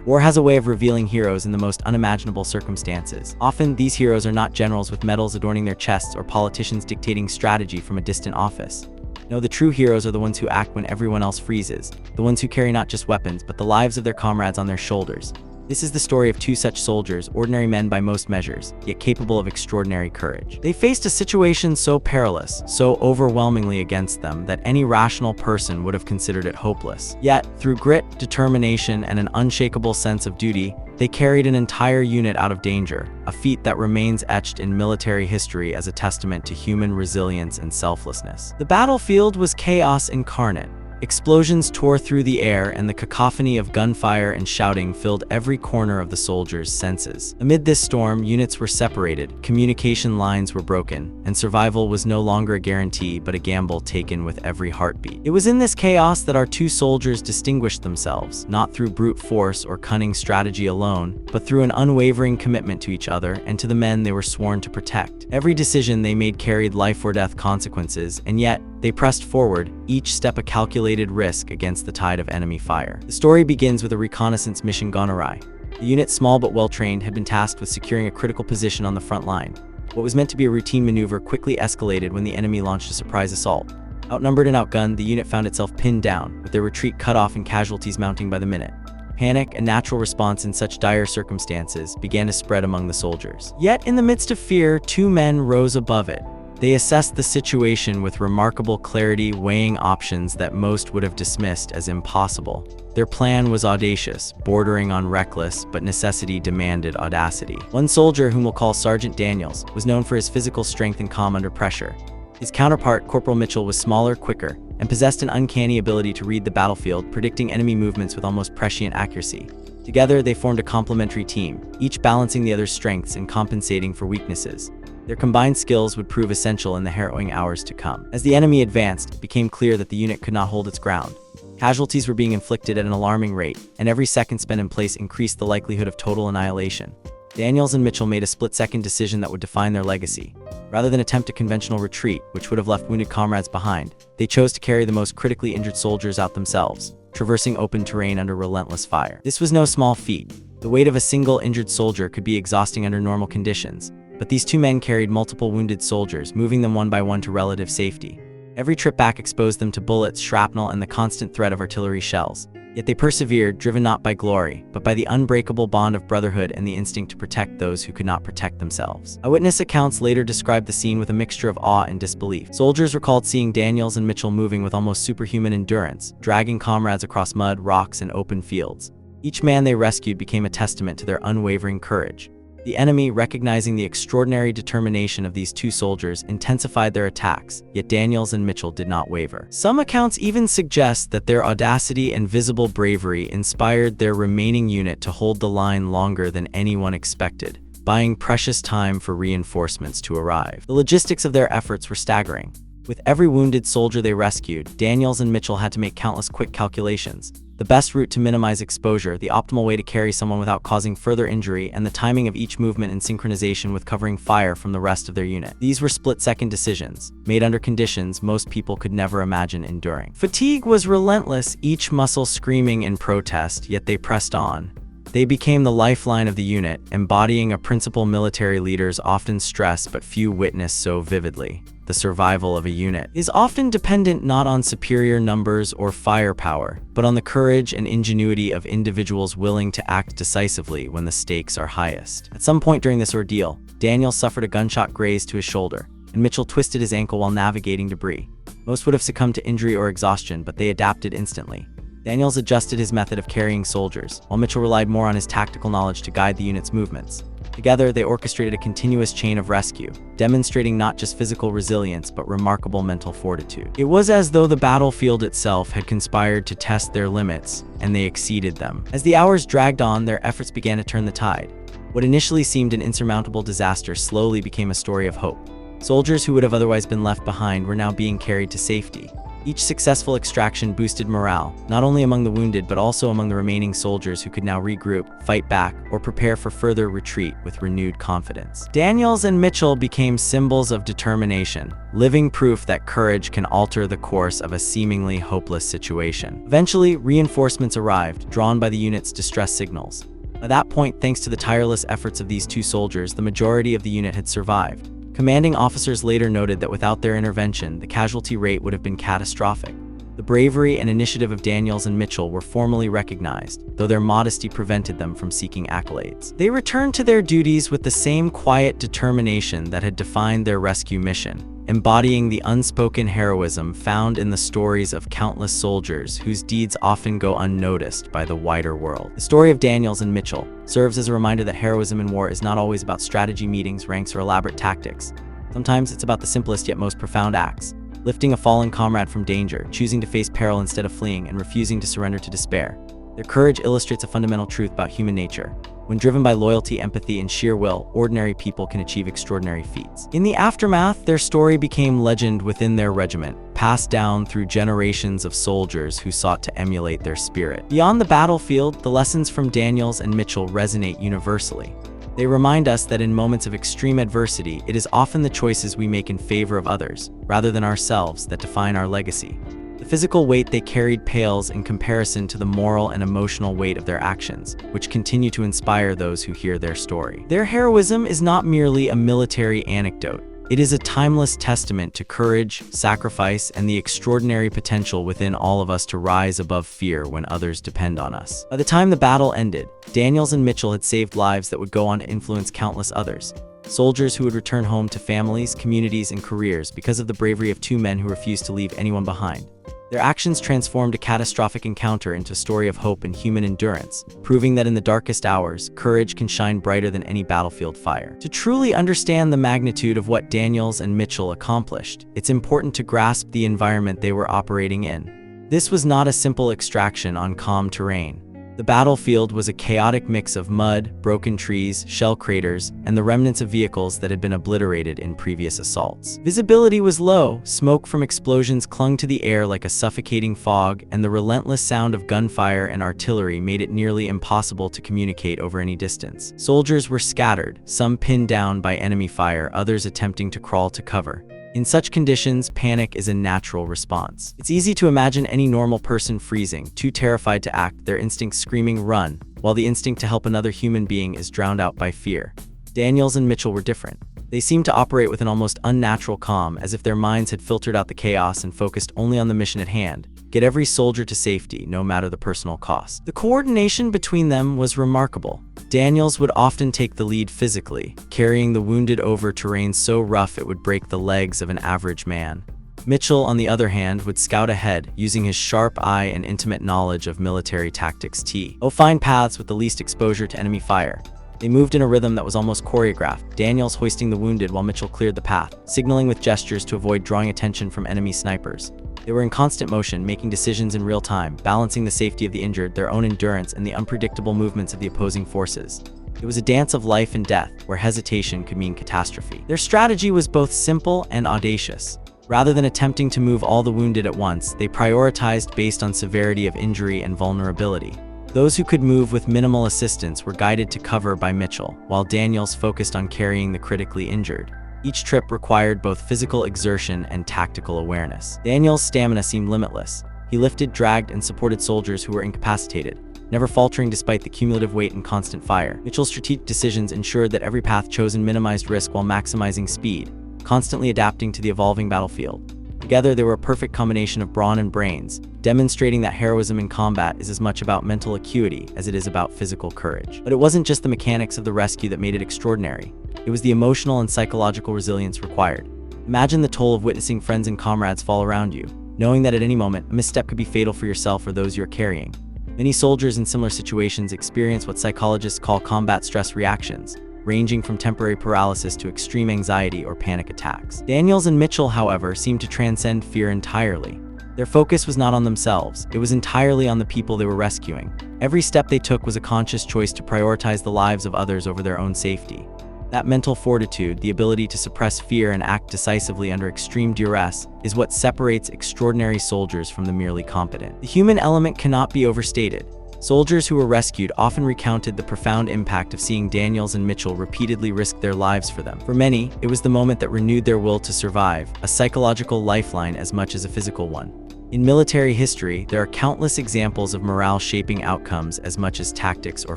War has a way of revealing heroes in the most unimaginable circumstances. Often, these heroes are not generals with medals adorning their chests or politicians dictating strategy from a distant office. No, the true heroes are the ones who act when everyone else freezes, the ones who carry not just weapons, but the lives of their comrades on their shoulders. This is the story of two such soldiers, ordinary men by most measures, yet capable of extraordinary courage. They faced a situation so perilous, so overwhelmingly against them, that any rational person would have considered it hopeless. Yet, through grit, determination, and an unshakable sense of duty, they carried an entire unit out of danger, a feat that remains etched in military history as a testament to human resilience and selflessness. The battlefield was chaos incarnate. Explosions tore through the air, and the cacophony of gunfire and shouting filled every corner of the soldiers' senses. Amid this storm, units were separated, communication lines were broken, and survival was no longer a guarantee but a gamble taken with every heartbeat. It was in this chaos that our two soldiers distinguished themselves, not through brute force or cunning strategy alone, but through an unwavering commitment to each other and to the men they were sworn to protect. Every decision they made carried life-or-death consequences, and yet, they pressed forward, each step a calculated risk against the tide of enemy fire. The story begins with a reconnaissance mission gone awry. The unit, small but well-trained, had been tasked with securing a critical position on the front line. What was meant to be a routine maneuver quickly escalated when the enemy launched a surprise assault. Outnumbered and outgunned, the unit found itself pinned down, with their retreat cut off and casualties mounting by the minute. Panic, a natural response in such dire circumstances, began to spread among the soldiers. Yet, in the midst of fear, two men rose above it. They assessed the situation with remarkable clarity, weighing options that most would have dismissed as impossible. Their plan was audacious, bordering on reckless, but necessity demanded audacity. One soldier, whom we'll call Sergeant Daniels, was known for his physical strength and calm under pressure. His counterpart, Corporal Mitchell, was smaller, quicker, and possessed an uncanny ability to read the battlefield, predicting enemy movements with almost prescient accuracy. Together, they formed a complementary team, each balancing the other's strengths and compensating for weaknesses. Their combined skills would prove essential in the harrowing hours to come. As the enemy advanced, it became clear that the unit could not hold its ground. Casualties were being inflicted at an alarming rate, and every second spent in place increased the likelihood of total annihilation. Daniels and Mitchell made a split-second decision that would define their legacy. Rather than attempt a conventional retreat, which would have left wounded comrades behind, they chose to carry the most critically injured soldiers out themselves, traversing open terrain under relentless fire. This was no small feat. The weight of a single injured soldier could be exhausting under normal conditions, but these two men carried multiple wounded soldiers, moving them one by one to relative safety. Every trip back exposed them to bullets, shrapnel, and the constant threat of artillery shells. Yet they persevered, driven not by glory, but by the unbreakable bond of brotherhood and the instinct to protect those who could not protect themselves. Eyewitness accounts later described the scene with a mixture of awe and disbelief. Soldiers recalled seeing Daniels and Mitchell moving with almost superhuman endurance, dragging comrades across mud, rocks, and open fields. Each man they rescued became a testament to their unwavering courage. The enemy, recognizing the extraordinary determination of these two soldiers, intensified their attacks, yet Daniels and Mitchell did not waver. Some accounts even suggest that their audacity and visible bravery inspired their remaining unit to hold the line longer than anyone expected, buying precious time for reinforcements to arrive. The logistics of their efforts were staggering. With every wounded soldier they rescued, Daniels and Mitchell had to make countless quick calculations. The best route to minimize exposure, the optimal way to carry someone without causing further injury, and the timing of each movement in synchronization with covering fire from the rest of their unit. These were split-second decisions, made under conditions most people could never imagine enduring. Fatigue was relentless, each muscle screaming in protest, yet they pressed on. They became the lifeline of the unit, embodying a principle military leaders often stress but few witness so vividly. The survival of a unit is often dependent not on superior numbers or firepower, but on the courage and ingenuity of individuals willing to act decisively when the stakes are highest. At some point during this ordeal, Daniel suffered a gunshot graze to his shoulder, and Mitchell twisted his ankle while navigating debris. Most would have succumbed to injury or exhaustion, but they adapted instantly. Daniels adjusted his method of carrying soldiers, while Mitchell relied more on his tactical knowledge to guide the unit's movements. Together, they orchestrated a continuous chain of rescue, demonstrating not just physical resilience but remarkable mental fortitude. It was as though the battlefield itself had conspired to test their limits, and they exceeded them. As the hours dragged on, their efforts began to turn the tide. What initially seemed an insurmountable disaster slowly became a story of hope. Soldiers who would have otherwise been left behind were now being carried to safety. Each successful extraction boosted morale, not only among the wounded but also among the remaining soldiers who could now regroup, fight back, or prepare for further retreat with renewed confidence. Daniels and Mitchell became symbols of determination, living proof that courage can alter the course of a seemingly hopeless situation. Eventually, reinforcements arrived, drawn by the unit's distress signals. At that point, thanks to the tireless efforts of these two soldiers, the majority of the unit had survived. Commanding officers later noted that without their intervention, the casualty rate would have been catastrophic. The bravery and initiative of Daniels and Mitchell were formally recognized, though their modesty prevented them from seeking accolades. They returned to their duties with the same quiet determination that had defined their rescue mission, embodying the unspoken heroism found in the stories of countless soldiers whose deeds often go unnoticed by the wider world. The story of Daniels and Mitchell serves as a reminder that heroism in war is not always about strategy, meetings, ranks, or elaborate tactics. Sometimes it's about the simplest yet most profound acts: lifting a fallen comrade from danger, choosing to face peril instead of fleeing, and refusing to surrender to despair. Their courage illustrates a fundamental truth about human nature. When driven by loyalty, empathy, and sheer will, ordinary people can achieve extraordinary feats. In the aftermath, their story became legend within their regiment, passed down through generations of soldiers who sought to emulate their spirit. Beyond the battlefield, the lessons from Daniels and Mitchell resonate universally. They remind us that in moments of extreme adversity, it is often the choices we make in favor of others, rather than ourselves, that define our legacy. The physical weight they carried pales in comparison to the moral and emotional weight of their actions, which continue to inspire those who hear their story. Their heroism is not merely a military anecdote. It is a timeless testament to courage, sacrifice, and the extraordinary potential within all of us to rise above fear when others depend on us. By the time the battle ended, Daniels and Mitchell had saved lives that would go on to influence countless others. Soldiers who would return home to families, communities, and careers because of the bravery of two men who refused to leave anyone behind. Their actions transformed a catastrophic encounter into a story of hope and human endurance, proving that in the darkest hours, courage can shine brighter than any battlefield fire. To truly understand the magnitude of what Daniels and Mitchell accomplished, it's important to grasp the environment they were operating in. This was not a simple extraction on calm terrain. The battlefield was a chaotic mix of mud, broken trees, shell craters, and the remnants of vehicles that had been obliterated in previous assaults. Visibility was low, smoke from explosions clung to the air like a suffocating fog, and the relentless sound of gunfire and artillery made it nearly impossible to communicate over any distance. Soldiers were scattered, some pinned down by enemy fire, others attempting to crawl to cover. In such conditions, panic is a natural response. It's easy to imagine any normal person freezing, too terrified to act, their instincts screaming run, while the instinct to help another human being is drowned out by fear. Daniels and Mitchell were different. They seemed to operate with an almost unnatural calm, as if their minds had filtered out the chaos and focused only on the mission at hand: get every soldier to safety, no matter the personal cost. The coordination between them was remarkable. Daniels would often take the lead physically, carrying the wounded over terrain so rough it would break the legs of an average man. Mitchell, on the other hand, would scout ahead, using his sharp eye and intimate knowledge of military tactics to find paths with the least exposure to enemy fire. They moved in a rhythm that was almost choreographed, Daniels hoisting the wounded while Mitchell cleared the path, signaling with gestures to avoid drawing attention from enemy snipers. They were in constant motion, making decisions in real time, balancing the safety of the injured, their own endurance, and the unpredictable movements of the opposing forces. It was a dance of life and death, where hesitation could mean catastrophe. Their strategy was both simple and audacious. Rather than attempting to move all the wounded at once, they prioritized based on severity of injury and vulnerability. Those who could move with minimal assistance were guided to cover by Mitchell, while Daniels focused on carrying the critically injured. Each trip required both physical exertion and tactical awareness. Daniels' stamina seemed limitless. He lifted, dragged, and supported soldiers who were incapacitated, never faltering despite the cumulative weight and constant fire. Mitchell's strategic decisions ensured that every path chosen minimized risk while maximizing speed, constantly adapting to the evolving battlefield. Together, they were a perfect combination of brawn and brains, demonstrating that heroism in combat is as much about mental acuity as it is about physical courage. But it wasn't just the mechanics of the rescue that made it extraordinary. It was the emotional and psychological resilience required. Imagine the toll of witnessing friends and comrades fall around you, knowing that at any moment, a misstep could be fatal for yourself or those you're carrying. Many soldiers in similar situations experience what psychologists call combat stress reactions, ranging from temporary paralysis to extreme anxiety or panic attacks. Daniels and Mitchell, however, seemed to transcend fear entirely. Their focus was not on themselves, it was entirely on the people they were rescuing. Every step they took was a conscious choice to prioritize the lives of others over their own safety. That mental fortitude, the ability to suppress fear and act decisively under extreme duress, is what separates extraordinary soldiers from the merely competent. The human element cannot be overstated. Soldiers who were rescued often recounted the profound impact of seeing Daniels and Mitchell repeatedly risk their lives for them. For many, it was the moment that renewed their will to survive, a psychological lifeline as much as a physical one. In military history, there are countless examples of morale shaping outcomes as much as tactics or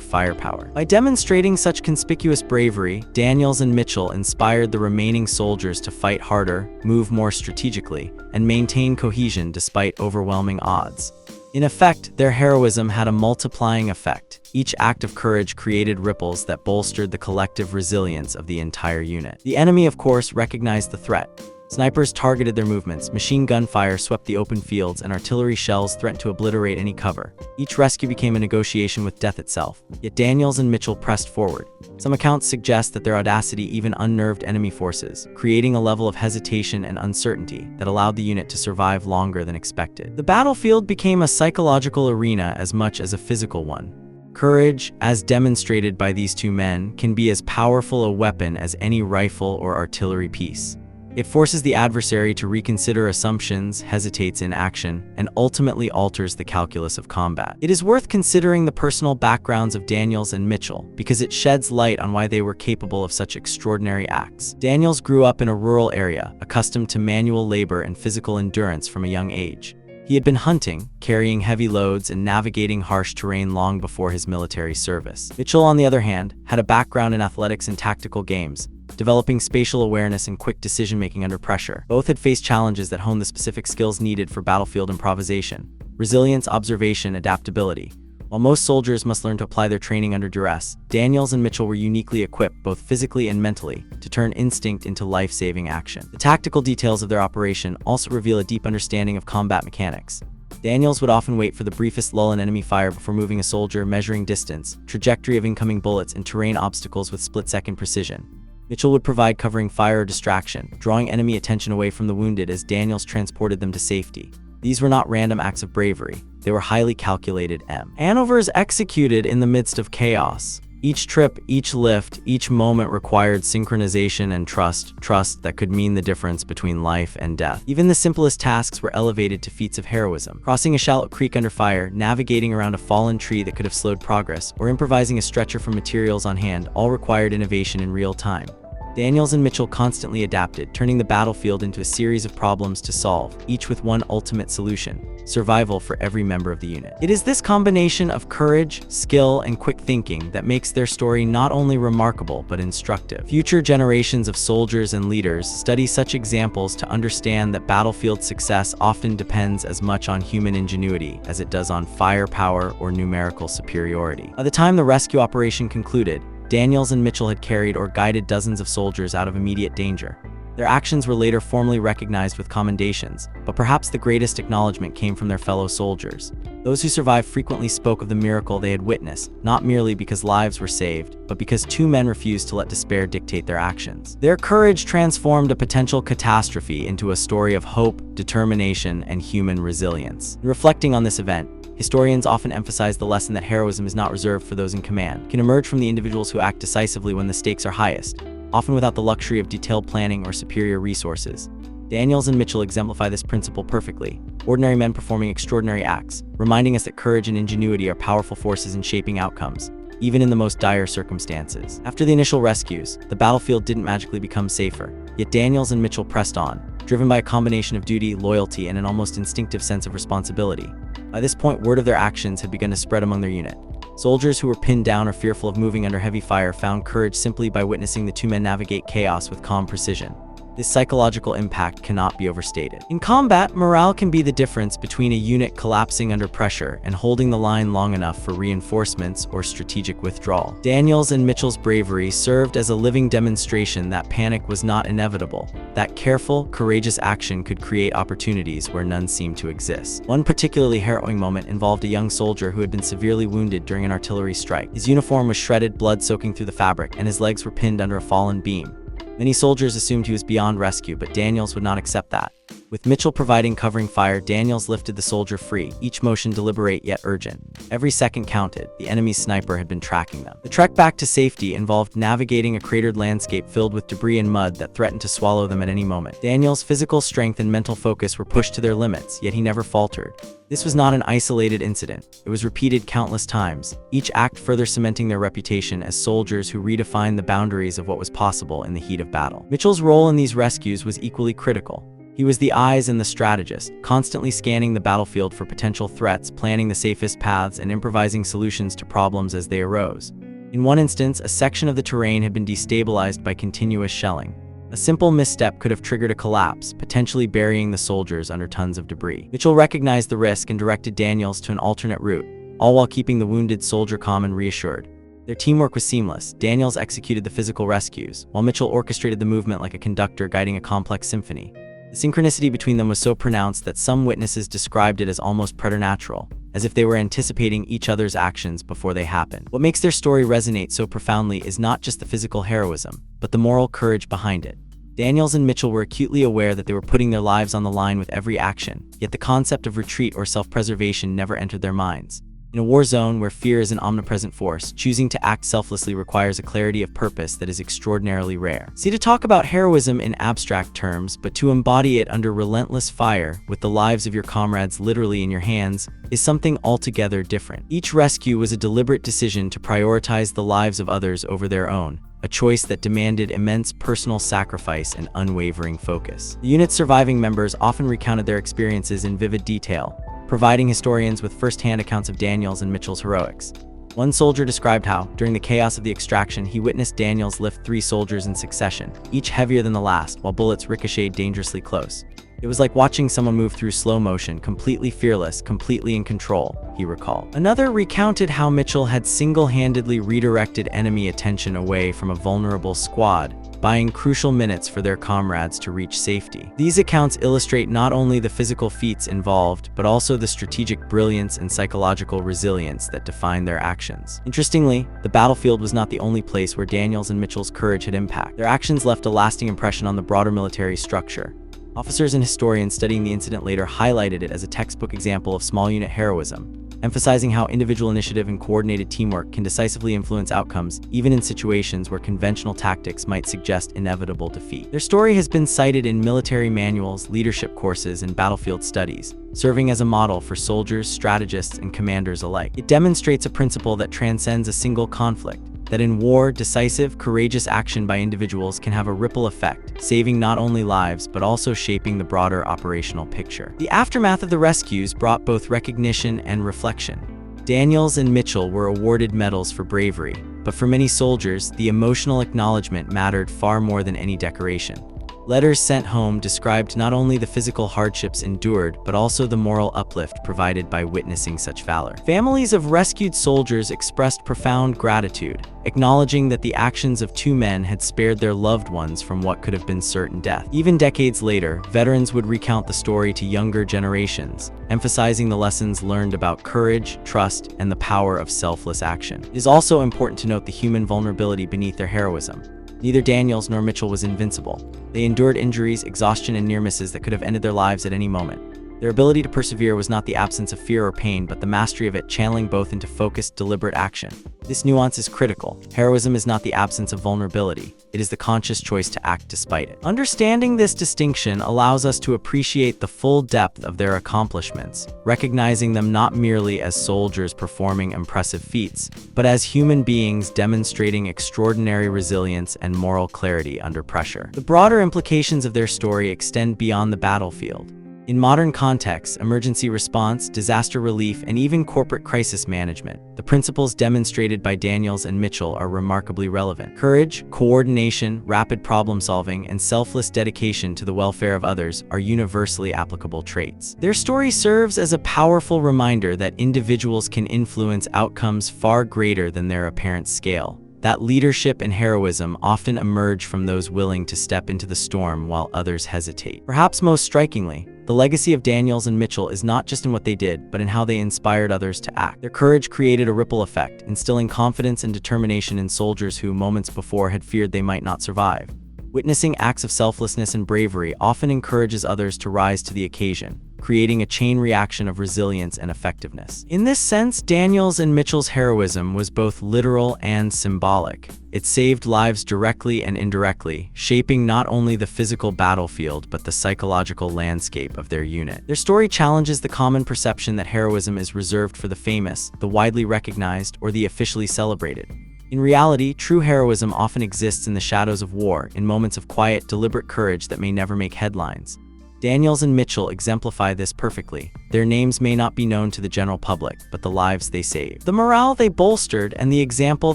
firepower. By demonstrating such conspicuous bravery, Daniels and Mitchell inspired the remaining soldiers to fight harder, move more strategically, and maintain cohesion despite overwhelming odds. In effect, their heroism had a multiplying effect. Each act of courage created ripples that bolstered the collective resilience of the entire unit. The enemy, of course, recognized the threat. Snipers targeted their movements, machine gun fire swept the open fields, and artillery shells threatened to obliterate any cover. Each rescue became a negotiation with death itself. Yet Daniels and Mitchell pressed forward. Some accounts suggest that their audacity even unnerved enemy forces, creating a level of hesitation and uncertainty that allowed the unit to survive longer than expected. The battlefield became a psychological arena as much as a physical one. Courage, as demonstrated by these two men, can be as powerful a weapon as any rifle or artillery piece. It forces the adversary to reconsider assumptions, hesitates in action, and ultimately alters the calculus of combat. It is worth considering the personal backgrounds of Daniels and Mitchell, because it sheds light on why they were capable of such extraordinary acts. Daniels grew up in a rural area, accustomed to manual labor and physical endurance from a young age. He had been hunting, carrying heavy loads, and navigating harsh terrain long before his military service. Mitchell, on the other hand, had a background in athletics and tactical games, developing spatial awareness and quick decision-making under pressure. Both had faced challenges that honed the specific skills needed for battlefield improvisation: resilience, observation, adaptability. While most soldiers must learn to apply their training under duress, Daniels and Mitchell were uniquely equipped, both physically and mentally, to turn instinct into life-saving action. The tactical details of their operation also reveal a deep understanding of combat mechanics. Daniels would often wait for the briefest lull in enemy fire before moving a soldier, measuring distance, trajectory of incoming bullets, and terrain obstacles with split-second precision. Mitchell would provide covering fire or distraction, drawing enemy attention away from the wounded as Daniels transported them to safety. These were not random acts of bravery. They were highly calculated maneuvers executed in the midst of chaos. Each trip, each lift, each moment required synchronization and trust that could mean the difference between life and death. Even the simplest tasks were elevated to feats of heroism. Crossing a shallow creek under fire, navigating around a fallen tree that could have slowed progress, or improvising a stretcher from materials on hand all required innovation in real time. Daniels and Mitchell constantly adapted, turning the battlefield into a series of problems to solve, each with one ultimate solution: survival for every member of the unit. It is this combination of courage, skill, and quick thinking that makes their story not only remarkable but instructive. Future generations of soldiers and leaders study such examples to understand that battlefield success often depends as much on human ingenuity as it does on firepower or numerical superiority. By the time the rescue operation concluded, Daniels and Mitchell had carried or guided dozens of soldiers out of immediate danger. Their actions were later formally recognized with commendations, but perhaps the greatest acknowledgement came from their fellow soldiers. Those who survived frequently spoke of the miracle they had witnessed, not merely because lives were saved, but because two men refused to let despair dictate their actions. Their courage transformed a potential catastrophe into a story of hope, determination, and human resilience. Reflecting on this event, historians often emphasize the lesson that heroism is not reserved for those in command. It can emerge from the individuals who act decisively when the stakes are highest, often without the luxury of detailed planning or superior resources. Daniels and Mitchell exemplify this principle perfectly, ordinary men performing extraordinary acts, reminding us that courage and ingenuity are powerful forces in shaping outcomes, even in the most dire circumstances. After the initial rescues, the battlefield didn't magically become safer, yet Daniels and Mitchell pressed on, driven by a combination of duty, loyalty, and an almost instinctive sense of responsibility. By this point, word of their actions had begun to spread among their unit. Soldiers who were pinned down or fearful of moving under heavy fire found courage simply by witnessing the two men navigate chaos with calm precision. This psychological impact cannot be overstated. In combat, morale can be the difference between a unit collapsing under pressure and holding the line long enough for reinforcements or strategic withdrawal. Daniels and Mitchell's bravery served as a living demonstration that panic was not inevitable, that careful, courageous action could create opportunities where none seemed to exist. One particularly harrowing moment involved a young soldier who had been severely wounded during an artillery strike. His uniform was shredded, blood soaking through the fabric, and his legs were pinned under a fallen beam. Many soldiers assumed he was beyond rescue, but Daniels would not accept that. With Mitchell providing covering fire, Daniels lifted the soldier free, each motion deliberate yet urgent. Every second counted. The enemy's sniper had been tracking them. The trek back to safety involved navigating a cratered landscape filled with debris and mud that threatened to swallow them at any moment. Daniels' physical strength and mental focus were pushed to their limits, yet he never faltered. This was not an isolated incident. It was repeated countless times, each act further cementing their reputation as soldiers who redefined the boundaries of what was possible in the heat of battle. Mitchell's role in these rescues was equally critical. He was the eyes and the strategist, constantly scanning the battlefield for potential threats, planning the safest paths, and improvising solutions to problems as they arose. In one instance, a section of the terrain had been destabilized by continuous shelling. A simple misstep could have triggered a collapse, potentially burying the soldiers under tons of debris. Mitchell recognized the risk and directed Daniels to an alternate route, all while keeping the wounded soldier calm and reassured. Their teamwork was seamless. Daniels executed the physical rescues, while Mitchell orchestrated the movement like a conductor guiding a complex symphony. The synchronicity between them was so pronounced that some witnesses described it as almost preternatural, as if they were anticipating each other's actions before they happened. What makes their story resonate so profoundly is not just the physical heroism, but the moral courage behind it. Daniels and Mitchell were acutely aware that they were putting their lives on the line with every action, yet the concept of retreat or self-preservation never entered their minds. In a war zone where fear is an omnipresent force, choosing to act selflessly requires a clarity of purpose that is extraordinarily rare. See, to talk about heroism in abstract terms, but to embody it under relentless fire, with the lives of your comrades literally in your hands, is something altogether different. Each rescue was a deliberate decision to prioritize the lives of others over their own, a choice that demanded immense personal sacrifice and unwavering focus. The unit's surviving members often recounted their experiences in vivid detail, providing historians with first-hand accounts of Daniels and Mitchell's heroics. One soldier described how, during the chaos of the extraction, he witnessed Daniels lift 3 soldiers in succession, each heavier than the last, while bullets ricocheted dangerously close. It was like watching someone move through slow motion, completely fearless, completely in control, he recalled. Another recounted how Mitchell had single-handedly redirected enemy attention away from a vulnerable squad, buying crucial minutes for their comrades to reach safety. These accounts illustrate not only the physical feats involved, but also the strategic brilliance and psychological resilience that define their actions. Interestingly, the battlefield was not the only place where Daniels and Mitchell's courage had impact. Their actions left a lasting impression on the broader military structure. Officers and historians studying the incident later highlighted it as a textbook example of small unit heroism, emphasizing how individual initiative and coordinated teamwork can decisively influence outcomes, even in situations where conventional tactics might suggest inevitable defeat. Their story has been cited in military manuals, leadership courses, and battlefield studies, serving as a model for soldiers, strategists, and commanders alike. It demonstrates a principle that transcends a single conflict, that in war, decisive, courageous action by individuals can have a ripple effect, saving not only lives but also shaping the broader operational picture. The aftermath of the rescues brought both recognition and reflection. Daniels and Mitchell were awarded medals for bravery, but for many soldiers, the emotional acknowledgement mattered far more than any decoration. Letters sent home described not only the physical hardships endured, but also the moral uplift provided by witnessing such valor. Families of rescued soldiers expressed profound gratitude, acknowledging that the actions of 2 men had spared their loved ones from what could have been certain death. Even decades later, veterans would recount the story to younger generations, emphasizing the lessons learned about courage, trust, and the power of selfless action. It is also important to note the human vulnerability beneath their heroism. Neither Daniels nor Mitchell was invincible. They endured injuries, exhaustion, and near misses that could have ended their lives at any moment. Their ability to persevere was not the absence of fear or pain, but the mastery of it, channeling both into focused, deliberate action. This nuance is critical. Heroism is not the absence of vulnerability. It is the conscious choice to act despite it. Understanding this distinction allows us to appreciate the full depth of their accomplishments, recognizing them not merely as soldiers performing impressive feats, but as human beings demonstrating extraordinary resilience and moral clarity under pressure. The broader implications of their story extend beyond the battlefield. In modern contexts, emergency response, disaster relief, and even corporate crisis management, the principles demonstrated by Daniels and Mitchell are remarkably relevant. Courage, coordination, rapid problem-solving, and selfless dedication to the welfare of others are universally applicable traits. Their story serves as a powerful reminder that individuals can influence outcomes far greater than their apparent scale. That leadership and heroism often emerge from those willing to step into the storm while others hesitate. Perhaps most strikingly, the legacy of Daniels and Mitchell is not just in what they did, but in how they inspired others to act. Their courage created a ripple effect, instilling confidence and determination in soldiers who, moments before, had feared they might not survive. Witnessing acts of selflessness and bravery often encourages others to rise to the occasion, creating a chain reaction of resilience and effectiveness. In this sense, Daniels and Mitchell's heroism was both literal and symbolic. It saved lives directly and indirectly, shaping not only the physical battlefield but the psychological landscape of their unit. Their story challenges the common perception that heroism is reserved for the famous, the widely recognized, or the officially celebrated. In reality, true heroism often exists in the shadows of war, in moments of quiet, deliberate courage that may never make headlines. Daniels and Mitchell exemplify this perfectly. Their names may not be known to the general public, but the lives they saved, the morale they bolstered, and the example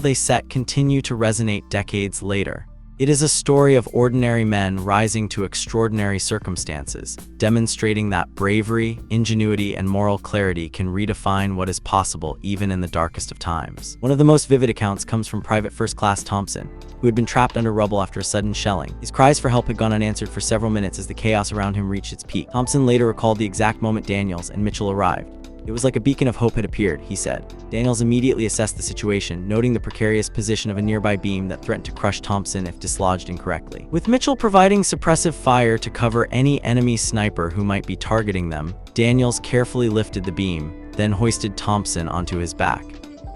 they set continue to resonate decades later. It is a story of ordinary men rising to extraordinary circumstances, demonstrating that bravery, ingenuity, and moral clarity can redefine what is possible even in the darkest of times. One of the most vivid accounts comes from Private First Class Thompson, who had been trapped under rubble after a sudden shelling. His cries for help had gone unanswered for several minutes as the chaos around him reached its peak. Thompson later recalled the exact moment Daniels and Mitchell arrived. It was like a beacon of hope had appeared, he said. Daniels immediately assessed the situation, noting the precarious position of a nearby beam that threatened to crush Thompson if dislodged incorrectly. With Mitchell providing suppressive fire to cover any enemy sniper who might be targeting them, Daniels carefully lifted the beam, then hoisted Thompson onto his back.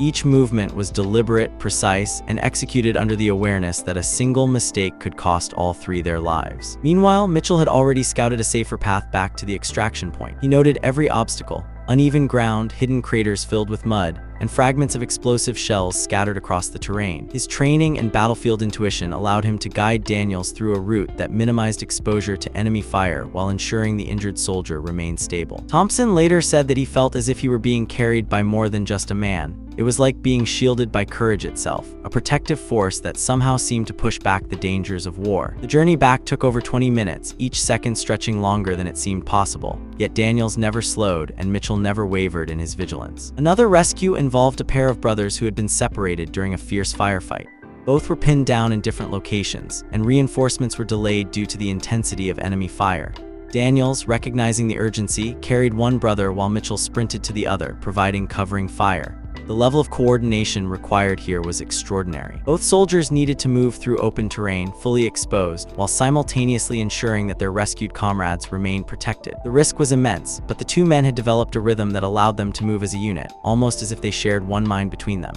Each movement was deliberate, precise, and executed under the awareness that a single mistake could cost all three their lives. Meanwhile, Mitchell had already scouted a safer path back to the extraction point. He noted every obstacle, uneven ground, hidden craters filled with mud, and fragments of explosive shells scattered across the terrain. His training and battlefield intuition allowed him to guide Daniels through a route that minimized exposure to enemy fire while ensuring the injured soldier remained stable. Thompson later said that he felt as if he were being carried by more than just a man. It was like being shielded by courage itself, a protective force that somehow seemed to push back the dangers of war. The journey back took over 20 minutes, each second stretching longer than it seemed possible. Yet Daniels never slowed, and Mitchell never wavered in his vigilance. Another rescue involved a pair of brothers who had been separated during a fierce firefight. Both were pinned down in different locations, and reinforcements were delayed due to the intensity of enemy fire. Daniels, recognizing the urgency, carried one brother while Mitchell sprinted to the other, providing covering fire. The level of coordination required here was extraordinary. Both soldiers needed to move through open terrain, fully exposed, while simultaneously ensuring that their rescued comrades remained protected. The risk was immense, but the two men had developed a rhythm that allowed them to move as a unit, almost as if they shared one mind between them.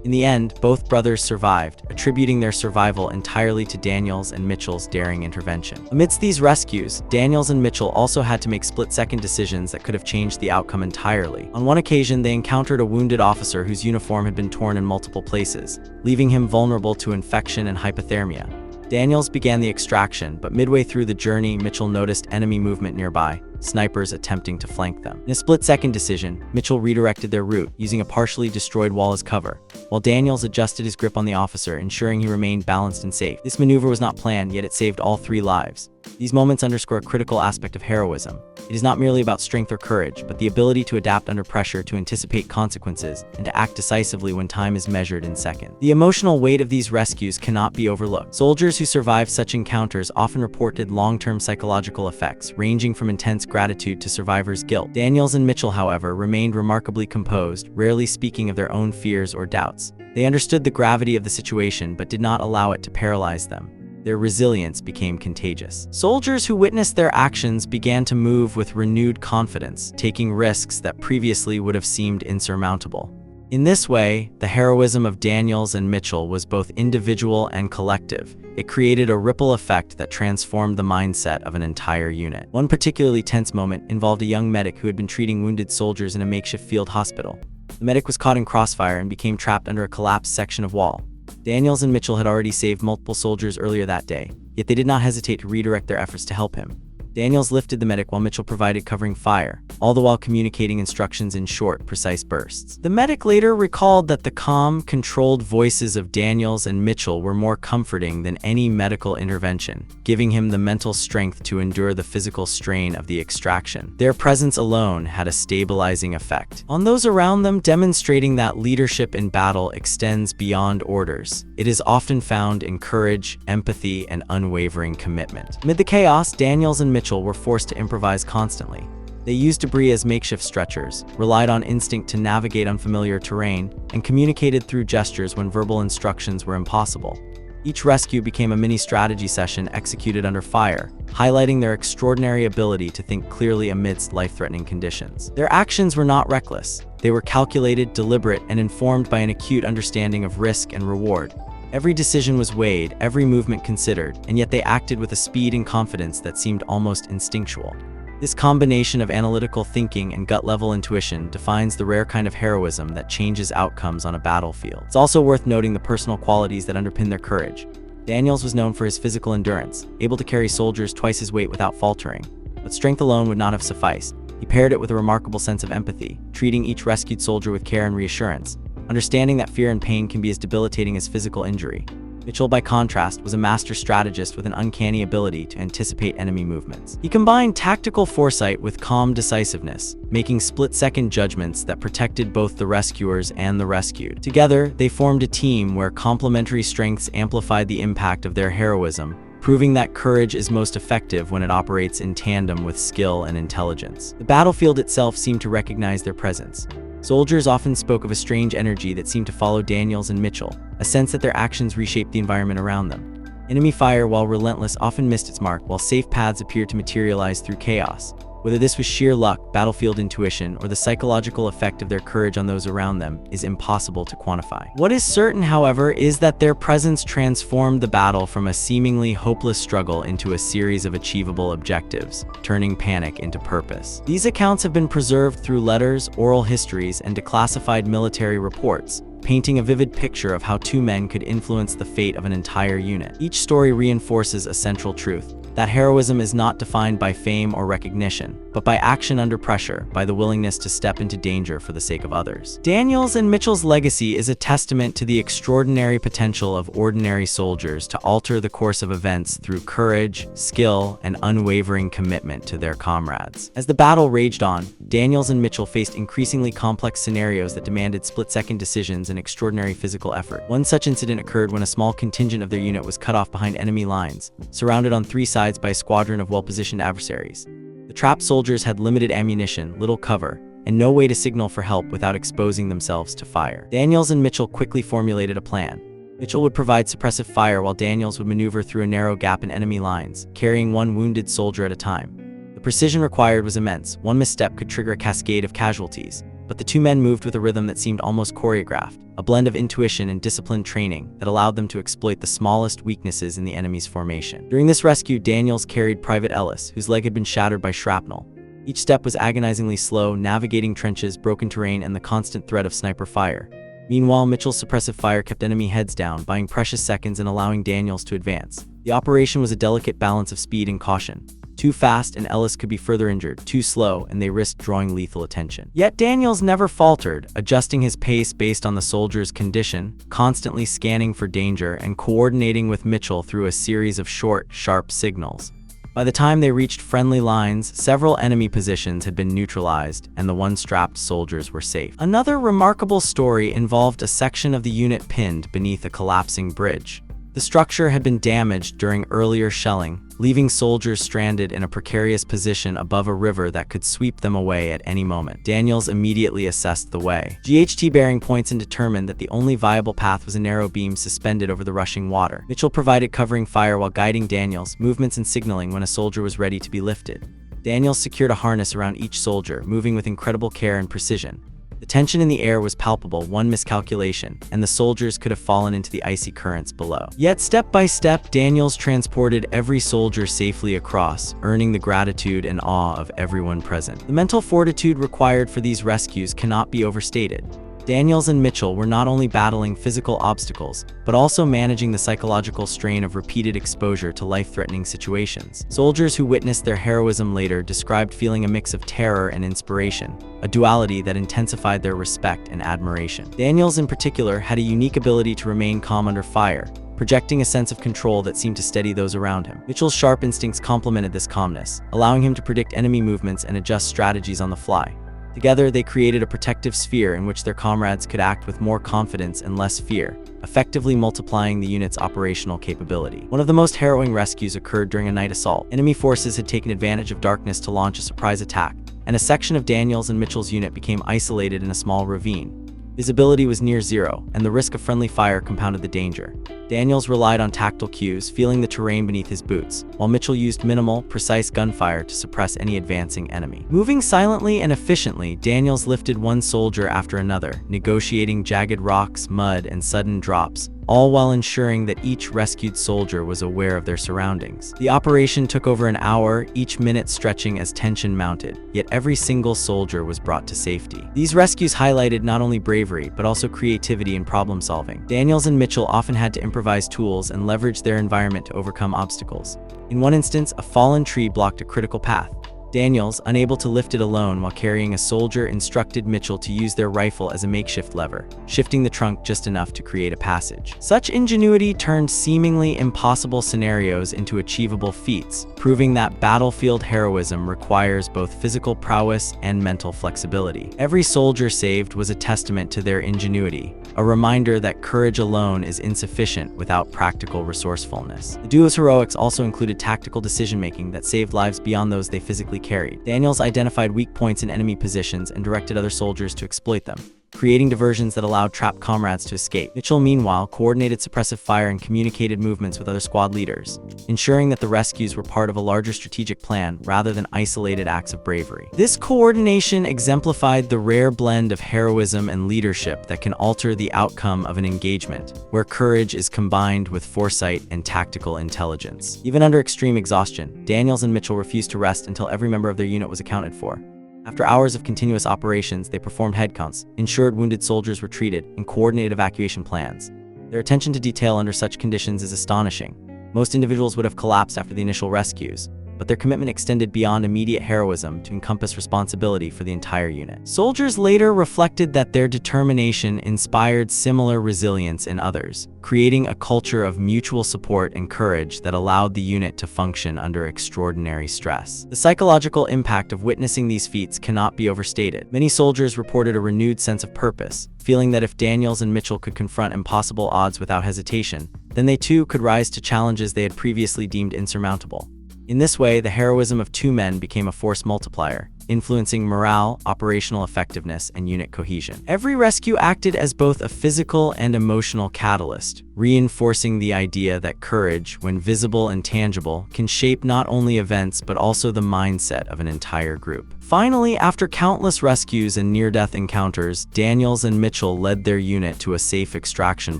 In the end, both brothers survived, attributing their survival entirely to Daniels and Mitchell's daring intervention. Amidst these rescues, Daniels and Mitchell also had to make split-second decisions that could have changed the outcome entirely. On one occasion, they encountered a wounded officer whose uniform had been torn in multiple places, leaving him vulnerable to infection and hypothermia. Daniels began the extraction, but midway through the journey, Mitchell noticed enemy movement nearby, snipers attempting to flank them. In a split-second decision, Mitchell redirected their route, using a partially destroyed wall as cover, while Daniels adjusted his grip on the officer, ensuring he remained balanced and safe. This maneuver was not planned, yet it saved all three lives. These moments underscore a critical aspect of heroism. It is not merely about strength or courage, but the ability to adapt under pressure, to anticipate consequences, and to act decisively when time is measured in seconds. The emotional weight of these rescues cannot be overlooked. Soldiers who survived such encounters often reported long-term psychological effects, ranging from intense gratitude to survivor's guilt. Daniels and Mitchell, however, remained remarkably composed, rarely speaking of their own fears or doubts. They understood the gravity of the situation but did not allow it to paralyze them. Their resilience became contagious. Soldiers who witnessed their actions began to move with renewed confidence, taking risks that previously would have seemed insurmountable. In this way, the heroism of Daniels and Mitchell was both individual and collective. It created a ripple effect that transformed the mindset of an entire unit. One particularly tense moment involved a young medic who had been treating wounded soldiers in a makeshift field hospital. The medic was caught in crossfire and became trapped under a collapsed section of wall. Daniels and Mitchell had already saved multiple soldiers earlier that day, yet they did not hesitate to redirect their efforts to help him. Daniels lifted the medic while Mitchell provided covering fire, all the while communicating instructions in short, precise bursts. The medic later recalled that the calm, controlled voices of Daniels and Mitchell were more comforting than any medical intervention, giving him the mental strength to endure the physical strain of the extraction. Their presence alone had a stabilizing effect on those around them, demonstrating that leadership in battle extends beyond orders. It is often found in courage, empathy, and unwavering commitment. Amid the chaos, Daniels and Mitchell were forced to improvise constantly. They used debris as makeshift stretchers, relied on instinct to navigate unfamiliar terrain, and communicated through gestures when verbal instructions were impossible. Each rescue became a mini strategy session executed under fire, highlighting their extraordinary ability to think clearly amidst life-threatening conditions. Their actions were not reckless. They were calculated, deliberate, and informed by an acute understanding of risk and reward. Every decision was weighed, every movement considered, and yet they acted with a speed and confidence that seemed almost instinctual. This combination of analytical thinking and gut-level intuition defines the rare kind of heroism that changes outcomes on a battlefield. It's also worth noting the personal qualities that underpin their courage. Daniels was known for his physical endurance, able to carry soldiers twice his weight without faltering. But strength alone would not have sufficed. He paired it with a remarkable sense of empathy, treating each rescued soldier with care and reassurance, understanding that fear and pain can be as debilitating as physical injury. Mitchell, by contrast, was a master strategist with an uncanny ability to anticipate enemy movements. He combined tactical foresight with calm decisiveness, making split-second judgments that protected both the rescuers and the rescued. Together, they formed a team where complementary strengths amplified the impact of their heroism, proving that courage is most effective when it operates in tandem with skill and intelligence. The battlefield itself seemed to recognize their presence. Soldiers often spoke of a strange energy that seemed to follow Daniels and Mitchell, a sense that their actions reshaped the environment around them. Enemy fire, while relentless, often missed its mark, while safe paths appeared to materialize through chaos. Whether this was sheer luck, battlefield intuition, or the psychological effect of their courage on those around them is impossible to quantify. What is certain, however, is that their presence transformed the battle from a seemingly hopeless struggle into a series of achievable objectives, turning panic into purpose. These accounts have been preserved through letters, oral histories, and declassified military reports, painting a vivid picture of how two men could influence the fate of an entire unit. Each story reinforces a central truth: that heroism is not defined by fame or recognition, but by action under pressure, by the willingness to step into danger for the sake of others. Daniels and Mitchell's legacy is a testament to the extraordinary potential of ordinary soldiers to alter the course of events through courage, skill, and unwavering commitment to their comrades. As the battle raged on, Daniels and Mitchell faced increasingly complex scenarios that demanded split-second decisions and extraordinary physical effort. One such incident occurred when a small contingent of their unit was cut off behind enemy lines, surrounded on three sides by a squadron of well-positioned adversaries. The trapped soldiers had limited ammunition, little cover, and no way to signal for help without exposing themselves to fire. Daniels and Mitchell quickly formulated a plan. Mitchell would provide suppressive fire while Daniels would maneuver through a narrow gap in enemy lines, carrying one wounded soldier at a time. The precision required was immense. One misstep could trigger a cascade of casualties, but the two men moved with a rhythm that seemed almost choreographed, a blend of intuition and disciplined training that allowed them to exploit the smallest weaknesses in the enemy's formation. During this rescue, Daniels carried Private Ellis, whose leg had been shattered by shrapnel. Each step was agonizingly slow, navigating trenches, broken terrain, and the constant threat of sniper fire. Meanwhile, Mitchell's suppressive fire kept enemy heads down, buying precious seconds and allowing Daniels to advance. The operation was a delicate balance of speed and caution. Too fast and Ellis could be further injured, too slow and they risked drawing lethal attention. Yet Daniels never faltered, adjusting his pace based on the soldier's condition, constantly scanning for danger and coordinating with Mitchell through a series of short, sharp signals. By the time they reached friendly lines, several enemy positions had been neutralized and the one-strapped soldiers were safe. Another remarkable story involved a section of the unit pinned beneath a collapsing bridge. The structure had been damaged during earlier shelling, leaving soldiers stranded in a precarious position above a river that could sweep them away at any moment. Daniels immediately assessed the way. GHT bearing points and determined that the only viable path was a narrow beam suspended over the rushing water. Mitchell provided covering fire while guiding Daniels' movements and signaling when a soldier was ready to be lifted. Daniels secured a harness around each soldier, moving with incredible care and precision. The tension in the air was palpable, one miscalculation, and the soldiers could have fallen into the icy currents below. Yet step by step, Daniels transported every soldier safely across, earning the gratitude and awe of everyone present. The mental fortitude required for these rescues cannot be overstated. Daniels and Mitchell were not only battling physical obstacles, but also managing the psychological strain of repeated exposure to life-threatening situations. Soldiers who witnessed their heroism later described feeling a mix of terror and inspiration, a duality that intensified their respect and admiration. Daniels in particular had a unique ability to remain calm under fire, projecting a sense of control that seemed to steady those around him. Mitchell's sharp instincts complemented this calmness, allowing him to predict enemy movements and adjust strategies on the fly. Together, they created a protective sphere in which their comrades could act with more confidence and less fear, effectively multiplying the unit's operational capability. One of the most harrowing rescues occurred during a night assault. Enemy forces had taken advantage of darkness to launch a surprise attack, and a section of Daniels and Mitchell's unit became isolated in a small ravine. Visibility was near zero, and the risk of friendly fire compounded the danger. Daniels relied on tactile cues, feeling the terrain beneath his boots, while Mitchell used minimal, precise gunfire to suppress any advancing enemy. Moving silently and efficiently, Daniels lifted one soldier after another, negotiating jagged rocks, mud, and sudden drops, all while ensuring that each rescued soldier was aware of their surroundings. The operation took over an hour, each minute stretching as tension mounted, yet every single soldier was brought to safety. These rescues highlighted not only bravery, but also creativity and problem-solving. Daniels and Mitchell often had to improvise tools and leverage their environment to overcome obstacles. In one instance, a fallen tree blocked a critical path. Daniels, unable to lift it alone while carrying a soldier, instructed Mitchell to use their rifle as a makeshift lever, shifting the trunk just enough to create a passage. Such ingenuity turned seemingly impossible scenarios into achievable feats, proving that battlefield heroism requires both physical prowess and mental flexibility. Every soldier saved was a testament to their ingenuity, a reminder that courage alone is insufficient without practical resourcefulness. The duo's heroics also included tactical decision-making that saved lives beyond those they physically carried. Daniels identified weak points in enemy positions and directed other soldiers to exploit them, creating diversions that allowed trapped comrades to escape. Mitchell, meanwhile, coordinated suppressive fire and communicated movements with other squad leaders, ensuring that the rescues were part of a larger strategic plan rather than isolated acts of bravery. This coordination exemplified the rare blend of heroism and leadership that can alter the outcome of an engagement, where courage is combined with foresight and tactical intelligence. Even under extreme exhaustion, Daniels and Mitchell refused to rest until every member of their unit was accounted for. After hours of continuous operations, they performed head counts, ensured wounded soldiers were treated, and coordinated evacuation plans. Their attention to detail under such conditions is astonishing. Most individuals would have collapsed after the initial rescues, but their commitment extended beyond immediate heroism to encompass responsibility for the entire unit. Soldiers later reflected that their determination inspired similar resilience in others, creating a culture of mutual support and courage that allowed the unit to function under extraordinary stress. The psychological impact of witnessing these feats cannot be overstated. Many soldiers reported a renewed sense of purpose, feeling that if Daniels and Mitchell could confront impossible odds without hesitation, then they too could rise to challenges they had previously deemed insurmountable. In this way, the heroism of two men became a force multiplier, influencing morale, operational effectiveness, and unit cohesion. Every rescue acted as both a physical and emotional catalyst, reinforcing the idea that courage, when visible and tangible, can shape not only events but also the mindset of an entire group. Finally, after countless rescues and near-death encounters, Daniels and Mitchell led their unit to a safe extraction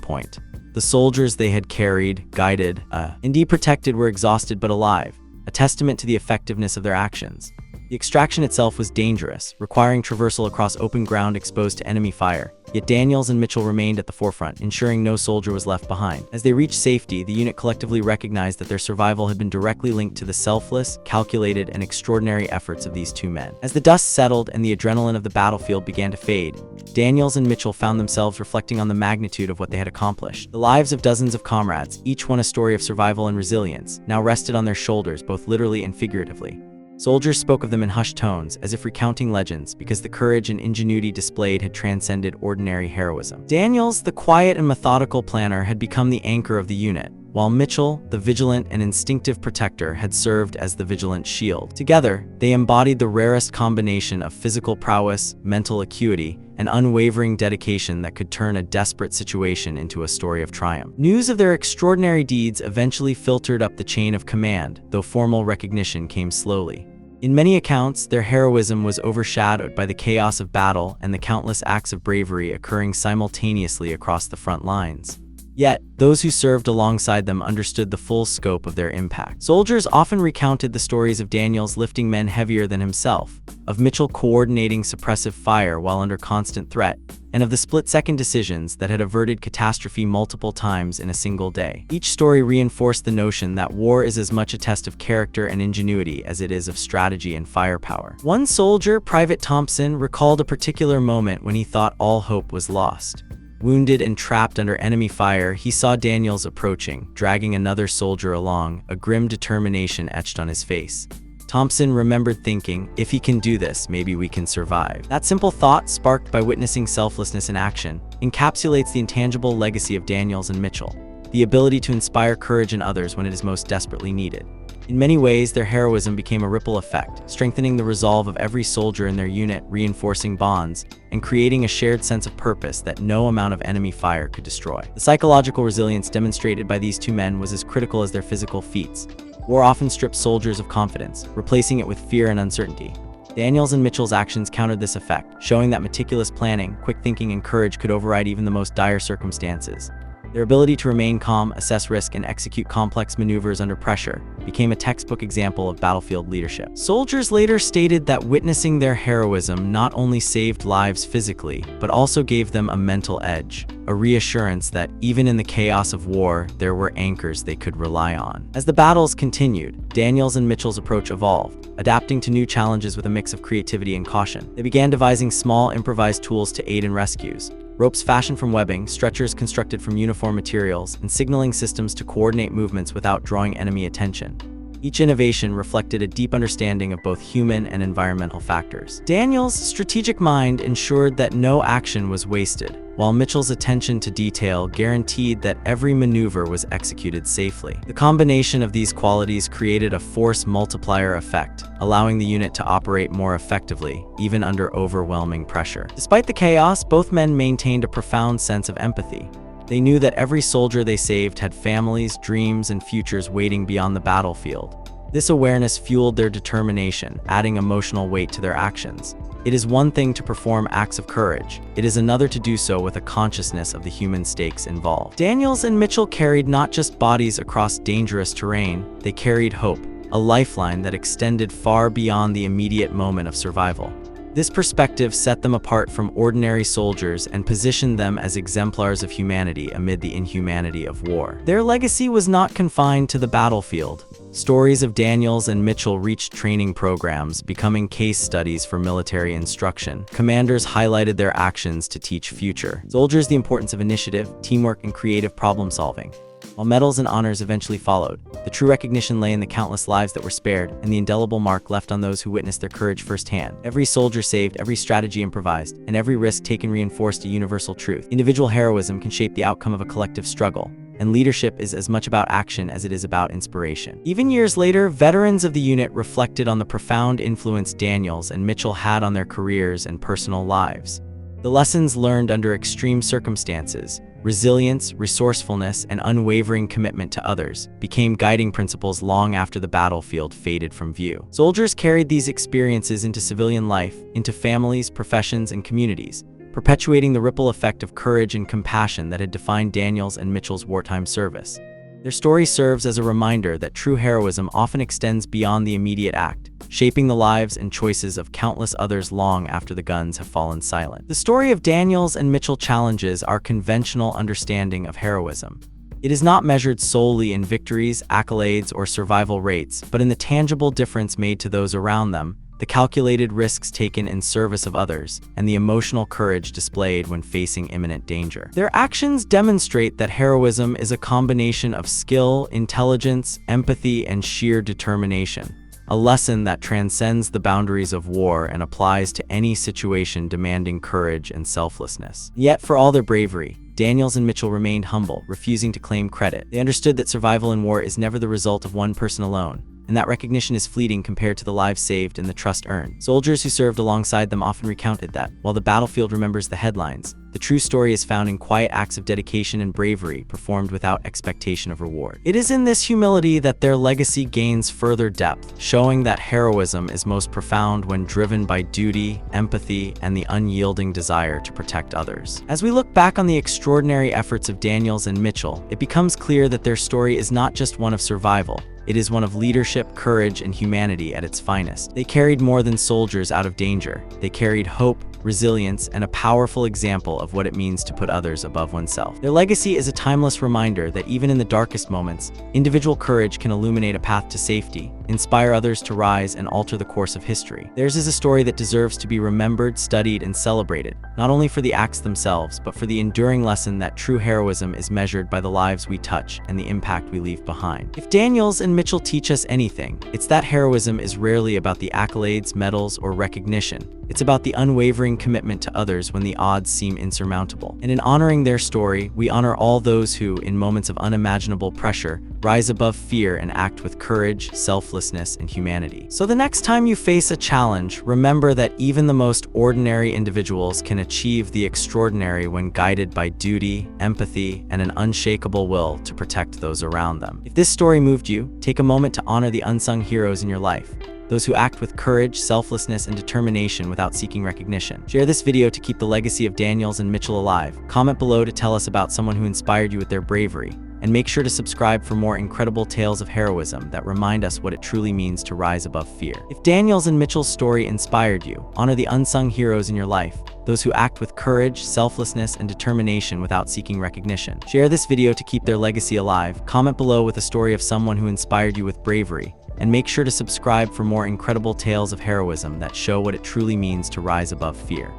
point. The soldiers they had carried, guided, indeed protected were exhausted but alive, a testament to the effectiveness of their actions. The extraction itself was dangerous, requiring traversal across open ground exposed to enemy fire, yet Daniels and Mitchell remained at the forefront, ensuring no soldier was left behind. As they reached safety, the unit collectively recognized that their survival had been directly linked to the selfless, calculated, and extraordinary efforts of these two men. As the dust settled and the adrenaline of the battlefield began to fade, Daniels and Mitchell found themselves reflecting on the magnitude of what they had accomplished. The lives of dozens of comrades, each one a story of survival and resilience, now rested on their shoulders, both literally and figuratively. Soldiers spoke of them in hushed tones, as if recounting legends, because the courage and ingenuity displayed had transcended ordinary heroism. Daniels, the quiet and methodical planner, had become the anchor of the unit, while Mitchell, the vigilant and instinctive protector, had served as the vigilant shield. Together, they embodied the rarest combination of physical prowess, mental acuity, and unwavering dedication that could turn a desperate situation into a story of triumph. News of their extraordinary deeds eventually filtered up the chain of command, though formal recognition came slowly. In many accounts, their heroism was overshadowed by the chaos of battle and the countless acts of bravery occurring simultaneously across the front lines. Yet, those who served alongside them understood the full scope of their impact. Soldiers often recounted the stories of Daniels lifting men heavier than himself, of Mitchell coordinating suppressive fire while under constant threat, and of the split-second decisions that had averted catastrophe multiple times in a single day. Each story reinforced the notion that war is as much a test of character and ingenuity as it is of strategy and firepower. One soldier, Private Thompson, recalled a particular moment when he thought all hope was lost. Wounded and trapped under enemy fire, he saw Daniels approaching, dragging another soldier along, a grim determination etched on his face. Thompson remembered thinking, if he can do this, maybe we can survive. That simple thought, sparked by witnessing selflessness in action, encapsulates the intangible legacy of Daniels and Mitchell, the ability to inspire courage in others when it is most desperately needed. In many ways, their heroism became a ripple effect, strengthening the resolve of every soldier in their unit, reinforcing bonds, and creating a shared sense of purpose that no amount of enemy fire could destroy. The psychological resilience demonstrated by these two men was as critical as their physical feats. War often stripped soldiers of confidence, replacing it with fear and uncertainty. Daniels and Mitchell's actions countered this effect, showing that meticulous planning, quick thinking, and courage could override even the most dire circumstances. Their ability to remain calm, assess risk, and execute complex maneuvers under pressure became a textbook example of battlefield leadership. Soldiers later stated that witnessing their heroism not only saved lives physically, but also gave them a mental edge, a reassurance that even in the chaos of war, there were anchors they could rely on. As the battles continued, Daniels and Mitchell's approach evolved, adapting to new challenges with a mix of creativity and caution. They began devising small, improvised tools to aid in rescues. Ropes fashioned from webbing, stretchers constructed from uniform materials, and signaling systems to coordinate movements without drawing enemy attention. Each innovation reflected a deep understanding of both human and environmental factors. Daniels' strategic mind ensured that no action was wasted, while Mitchell's attention to detail guaranteed that every maneuver was executed safely. The combination of these qualities created a force multiplier effect, allowing the unit to operate more effectively, even under overwhelming pressure. Despite the chaos, both men maintained a profound sense of empathy. They knew that every soldier they saved had families, dreams, and futures waiting beyond the battlefield. This awareness fueled their determination, adding emotional weight to their actions. It is one thing to perform acts of courage. It is another to do so with a consciousness of the human stakes involved. Daniels and Mitchell carried not just bodies across dangerous terrain, they carried hope, a lifeline that extended far beyond the immediate moment of survival. This perspective set them apart from ordinary soldiers and positioned them as exemplars of humanity amid the inhumanity of war. Their legacy was not confined to the battlefield. Stories of Daniels and Mitchell reached training programs, becoming case studies for military instruction. Commanders highlighted their actions to teach future soldiers the importance of initiative, teamwork, and creative problem-solving. While medals and honors eventually followed, the true recognition lay in the countless lives that were spared and the indelible mark left on those who witnessed their courage firsthand. Every soldier saved, every strategy improvised, and every risk taken reinforced a universal truth. Individual heroism can shape the outcome of a collective struggle, and leadership is as much about action as it is about inspiration. Even years later, veterans of the unit reflected on the profound influence Daniels and Mitchell had on their careers and personal lives. The lessons learned under extreme circumstances, resilience, resourcefulness, and unwavering commitment to others, became guiding principles long after the battlefield faded from view. Soldiers carried these experiences into civilian life, into families, professions, and communities, perpetuating the ripple effect of courage and compassion that had defined Daniels and Mitchell's wartime service. Their story serves as a reminder that true heroism often extends beyond the immediate act, shaping the lives and choices of countless others long after the guns have fallen silent. The story of Daniels and Mitchell challenges our conventional understanding of heroism. It is not measured solely in victories, accolades, or survival rates, but in the tangible difference made to those around them, the calculated risks taken in service of others, and the emotional courage displayed when facing imminent danger. Their actions demonstrate that heroism is a combination of skill, intelligence, empathy, and sheer determination, a lesson that transcends the boundaries of war and applies to any situation demanding courage and selflessness. Yet, for all their bravery, Daniels and Mitchell remained humble, refusing to claim credit. They understood that survival in war is never the result of one person alone, and that recognition is fleeting compared to the lives saved and the trust earned. Soldiers who served alongside them often recounted that, while the battlefield remembers the headlines, the true story is found in quiet acts of dedication and bravery performed without expectation of reward. It is in this humility that their legacy gains further depth, showing that heroism is most profound when driven by duty, empathy, and the unyielding desire to protect others. As we look back on the extraordinary efforts of Daniels and Mitchell, it becomes clear that their story is not just one of survival. It is one of leadership, courage, and humanity at its finest. They carried more than soldiers out of danger. They carried hope, resilience, and a powerful example of what it means to put others above oneself. Their legacy is a timeless reminder that even in the darkest moments, individual courage can illuminate a path to safety, inspire others to rise, and alter the course of history. Theirs is a story that deserves to be remembered, studied, and celebrated, not only for the acts themselves, but for the enduring lesson that true heroism is measured by the lives we touch and the impact we leave behind. If Daniels and Mitchell teach us anything, it's that heroism is rarely about the accolades, medals, or recognition. It's about the unwavering unwavering commitment to others when the odds seem insurmountable. And in honoring their story, we honor all those who, in moments of unimaginable pressure, rise above fear and act with courage, selflessness, and humanity. So the next time you face a challenge, remember that even the most ordinary individuals can achieve the extraordinary when guided by duty, empathy, and an unshakable will to protect those around them. If this story moved you, take a moment to honor the unsung heroes in your life, those who act with courage, selflessness, and determination without seeking recognition. Share this video to keep the legacy of Daniels and Mitchell alive. Comment below to tell us about someone who inspired you with their bravery. And make sure to subscribe for more incredible tales of heroism that remind us what it truly means to rise above fear. If Daniels and Mitchell's story inspired you, honor the unsung heroes in your life, those who act with courage, selflessness, and determination without seeking recognition. Share this video to keep their legacy alive. Comment below with a story of someone who inspired you with bravery. And make sure to subscribe for more incredible tales of heroism that show what it truly means to rise above fear.